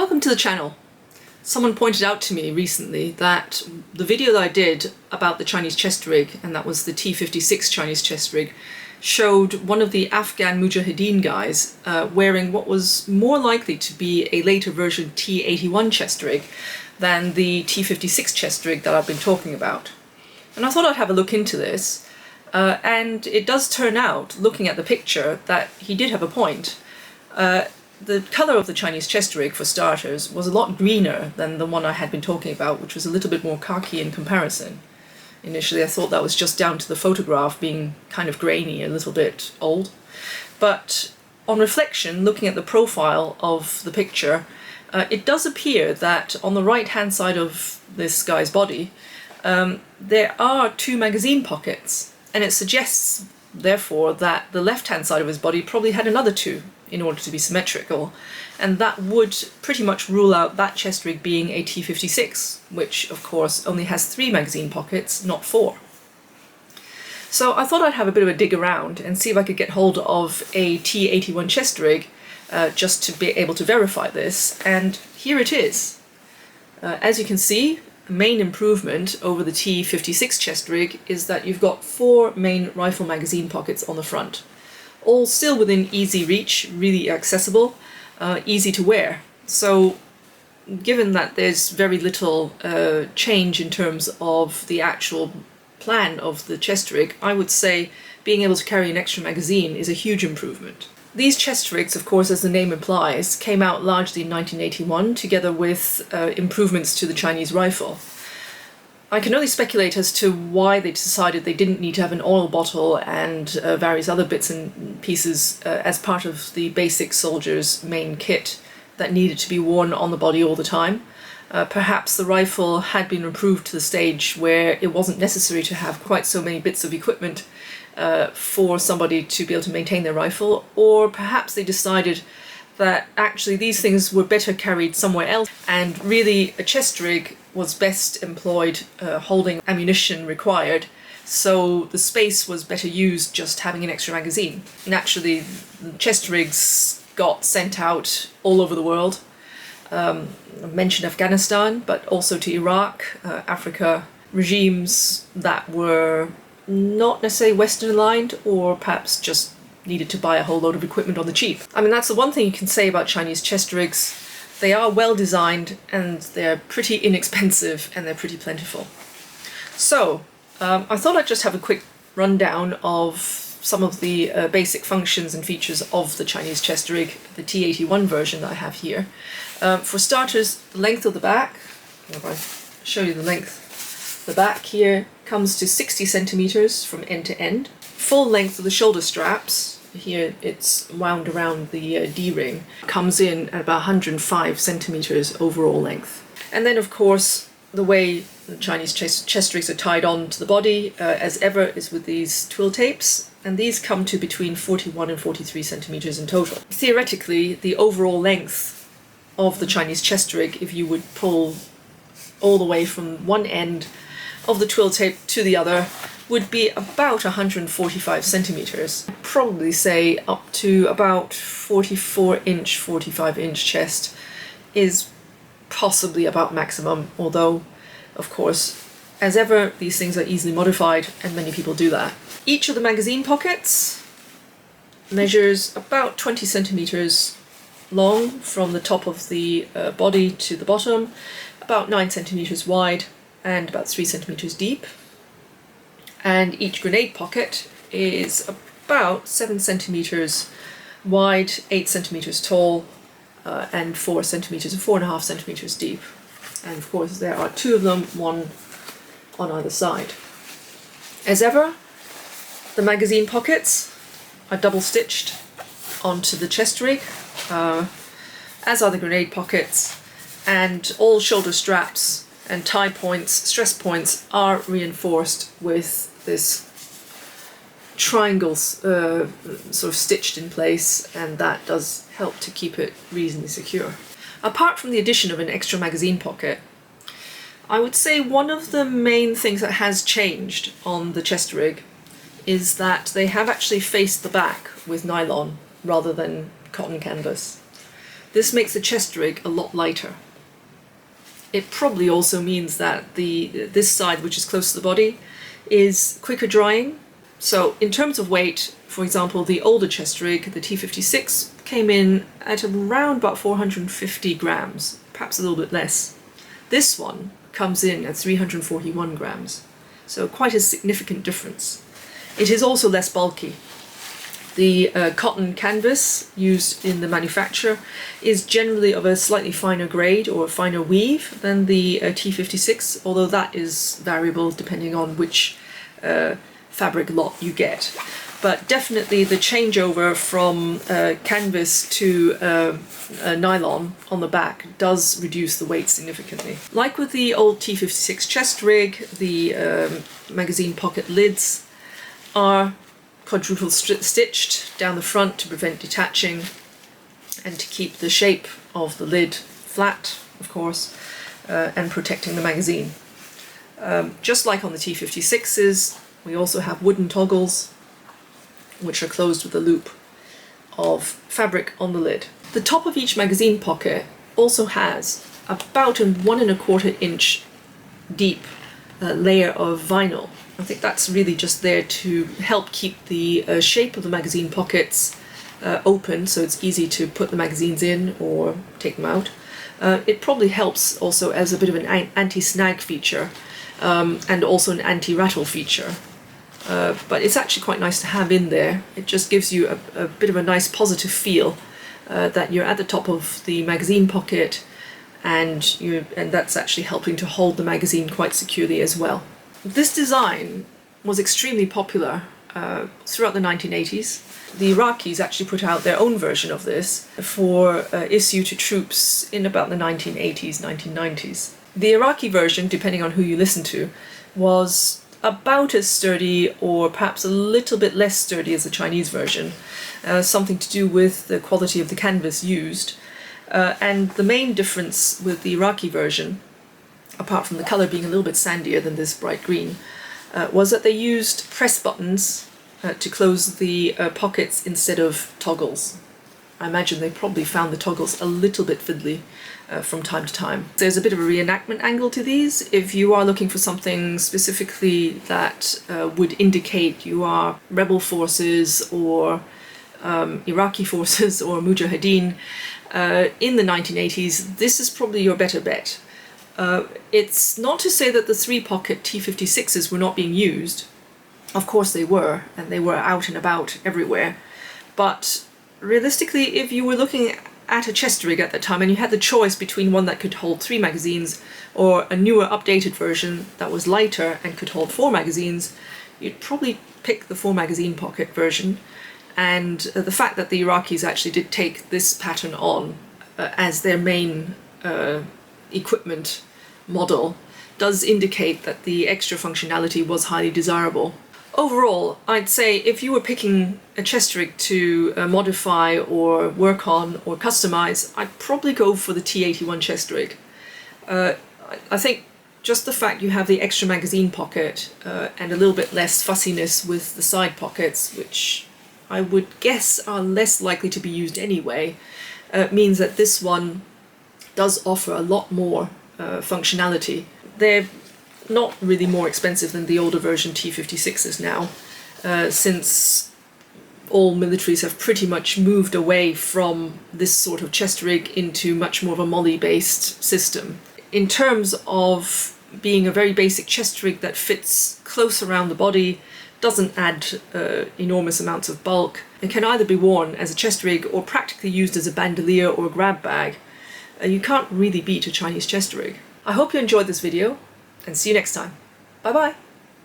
Welcome to the channel. Someone pointed out to me recently that the video that I did about the Chinese chest rig, and that was the T-56 Chinese chest rig, showed one of the Afghan Mujahideen guys wearing what was more likely to be a later version T-81 chest rig than the T-56 chest rig that I've been talking about. And I thought I'd have a look into this, and it does turn out, looking at the picture, that he did have a point. The colour of the Chinese chest rig, for starters, was a lot greener than the one I had been talking about, which was a little bit more khaki in comparison. Initially I thought that was just down to the photograph being kind of grainy, a little bit old. But on reflection, looking at the profile of the picture, it does appear that on the right hand side of this guy's body there are two magazine pockets, and it suggests therefore that the left hand side of his body probably had another two in order to be symmetrical, and that would pretty much rule out that chest rig being a T-56, which of course only has 3 magazine pockets, not 4. So I thought I'd have a bit of a dig around and see if I could get hold of a T-81 chest rig just to be able to verify this, and here it is. As you can see, the main improvement over the T-56 chest rig is that you've got 4 main rifle magazine pockets on the front. All still within easy reach, really accessible, easy to wear. So given that there's very little change in terms of the actual plan of the chest rig, I would say being able to carry an extra magazine is a huge improvement. These chest rigs, of course, as the name implies, came out largely in 1981, together with improvements to the Chinese rifle. I can only speculate as to why they decided they didn't need to have an oil bottle and various other bits and pieces as part of the basic soldier's main kit that needed to be worn on the body all the time. Perhaps the rifle had been improved to the stage where it wasn't necessary to have quite so many bits of equipment for somebody to be able to maintain their rifle, or perhaps they decided that actually these things were better carried somewhere else, and really a chest rig was best employed holding ammunition required, so the space was better used just having an extra magazine. Naturally, chest rigs got sent out all over the world. I mentioned Afghanistan, but also to Iraq, Africa, regimes that were not necessarily Western aligned, or perhaps just needed to buy a whole load of equipment on the cheap. I mean, that's the one thing you can say about Chinese chest rigs. They are well designed, and they're pretty inexpensive, and they're pretty plentiful. So I thought I'd just have a quick rundown of some of the basic functions and features of the Chinese chest rig, the T-81 version that I have here. For starters, the length of the back, if I show you the length, the back here comes to 60 centimeters from end to end. Full length of the shoulder straps, here it's wound around the D-ring, comes in at about 105 centimeters overall length. And then of course the way the Chinese chest rigs are tied on to the body, as ever, is with these twill tapes, and these come to between 41 and 43 centimeters in total. Theoretically, the overall length of the Chinese chest rig, if you would pull all the way from one end of the twill tape to the other, would be about 145 centimeters. Probably say up to about 44-inch, 45-inch chest is possibly about maximum, although, of course, as ever, these things are easily modified, and many people do that. Each of the magazine pockets measures about 20 centimeters long from the top of the body to the bottom, about 9 centimeters wide, and about 3 centimeters deep. And each grenade pocket is about 7 centimeters wide, 8 centimeters tall, and 4 centimeters and 4.5 centimeters deep. And of course there are 2 of them, one on either side. As ever, the magazine pockets are double stitched onto the chest rig, as are the grenade pockets, and all shoulder straps and tie points, stress points, are reinforced with this triangle sort of stitched in place, and that does help to keep it reasonably secure. Apart from the addition of an extra magazine pocket, I would say one of the main things that has changed on the chest rig is that they have actually faced the back with nylon rather than cotton canvas. This makes the chest rig a lot lighter. It probably also means that this side, which is close to the body, is quicker drying. So in terms of weight, for example, the older chest rig, the T56, came in at around about 450 grams, perhaps a little bit less. This one comes in at 341 grams, so quite a significant difference. It is also less bulky. The cotton canvas used in the manufacture is generally of a slightly finer grade or finer weave than the T56, although that is variable depending on which fabric lot you get. But definitely the changeover from canvas to nylon on the back does reduce the weight significantly. Like with the old T56 chest rig, the magazine pocket lids are quadruple stitched down the front to prevent detaching and to keep the shape of the lid flat, of course, and protecting the magazine. Just like on the T56s, we also have wooden toggles which are closed with a loop of fabric on the lid. The top of each magazine pocket also has about a 1¼ inch deep layer of vinyl. I think that's really just there to help keep the shape of the magazine pockets open, so it's easy to put the magazines in or take them out. It probably helps also as a bit of an anti-snag feature and also an anti-rattle feature. But it's actually quite nice to have in there. It just gives you a bit of a nice positive feel that you're at the top of the magazine pocket, and that's actually helping to hold the magazine quite securely as well. This design was extremely popular throughout the 1980s. The Iraqis actually put out their own version of this for issue to troops in about the 1980s, 1990s. The Iraqi version, depending on who you listen to, was about as sturdy or perhaps a little bit less sturdy as the Chinese version, something to do with the quality of the canvas used. And the main difference with the Iraqi version, apart from the colour being a little bit sandier than this bright green, was that they used press buttons to close the pockets instead of toggles. I imagine they probably found the toggles a little bit fiddly from time to time. There's a bit of a reenactment angle to these. If you are looking for something specifically that would indicate you are rebel forces or Iraqi forces or Mujahideen in the 1980s, this is probably your better bet. It's not to say that the 3-pocket T56s were not being used. Of course they were, and they were out and about everywhere. But realistically, if you were looking at a chest rig at that time and you had the choice between one that could hold 3 magazines or a newer updated version that was lighter and could hold 4 magazines, you'd probably pick the 4 magazine pocket version. And the fact that the Iraqis actually did take this pattern on as their main equipment model does indicate that the extra functionality was highly desirable. Overall, I'd say if you were picking a chest rig to modify or work on or customize, I'd probably go for the T81 chest rig. I think just the fact you have the extra magazine pocket and a little bit less fussiness with the side pockets, which I would guess are less likely to be used anyway, means that this one does offer a lot more functionality. They're not really more expensive than the older version T56s now, since all militaries have pretty much moved away from this sort of chest rig into much more of a molly-based system. In terms of being a very basic chest rig that fits close around the body, doesn't add enormous amounts of bulk, it can either be worn as a chest rig or practically used as a bandolier or a grab bag. You can't really beat a Chinese chest rig. I hope you enjoyed this video, and see you next time. Bye bye!